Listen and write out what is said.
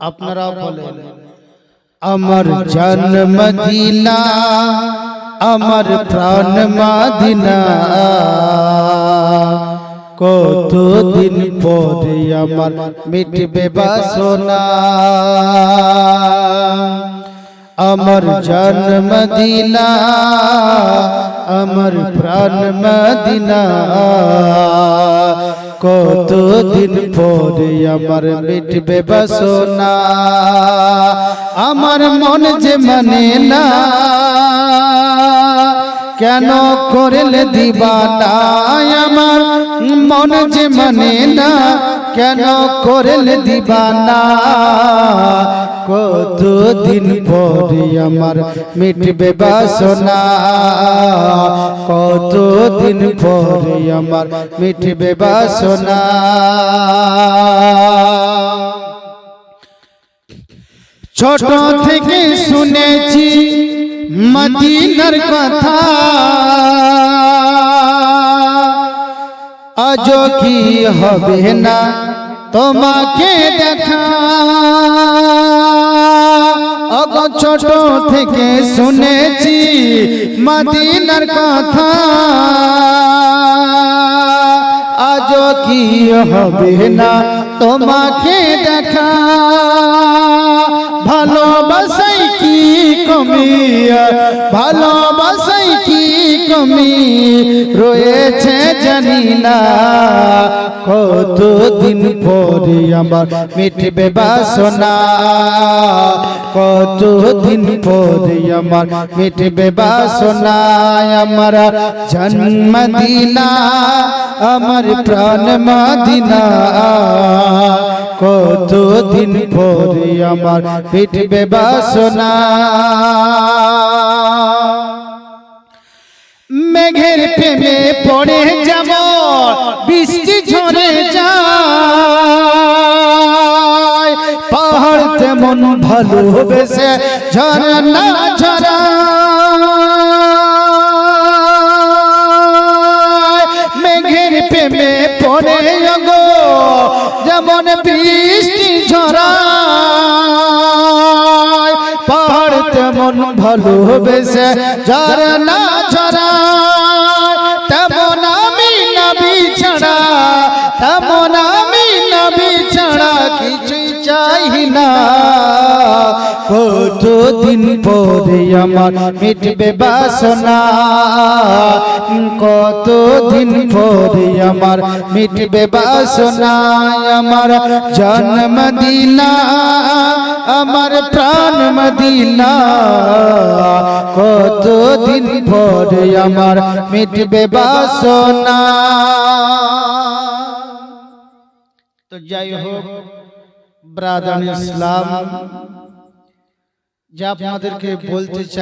আপনারা বলেন আমার জান মদিনা আমার প্রাণ মদিনা কতদিন পরে আমার মিটবে বাসনা আমার জান মদিনা আমার প্রাণ মদিনা কতদিন পরে আমার মিটবে বাসনা আমার মন যে মানে না কেন করলে দিবানা আমার মন যে মানে না কেন করলে দিবানা কতদিন পরে আমার মিটবে বাসনা কতদিন পরে আমার মিটবে বাসনা ছোট থেকে শুনেছি মদিনার কথা আজ কি হবে না তোমাকে দেখা ছোট থেকে শুনেছি মদিনার কথা আজ কি হবে না তোমাকে দেখা ভালোবাসাই কি কমি ভালোবাসাই কি কমি রয়েছে জানি না কতদিন পরে আমার মিটবে বাসনা কতদিন পরে আমার মিটবে বাসনা আমার জন্ম মদিনা আমার প্রাণ মদিনা কতদিন পরে আমার মিটবে বাসনা মেঘের প্রেমে পড়ে যাব বৃষ্টি ঝরে যায় পাহাড় তেমন ভালোবেসে ঝরনা ঝরা মেঘের প্রেমে পড়ে গো যেমন বৃষ্টি ঝরা পাহাড় তেমন ভালোবেসে ঝরনা ঝরা তেমন আমি নবী ছাড়া তেমন আমি নবী ছাড়া কিছু চাই না কতদিন পরে আমার মিটবে বাসনা কতদিন পরে আমার মিটবে বাসনা আমার জান মদিনা আমার প্রাণ মদিনা কতদিন পরে আমার মিটবে বাসনা তো যাই হোক ব্রাদার ইসলাম যা আপনাদেরকে বলতে চাই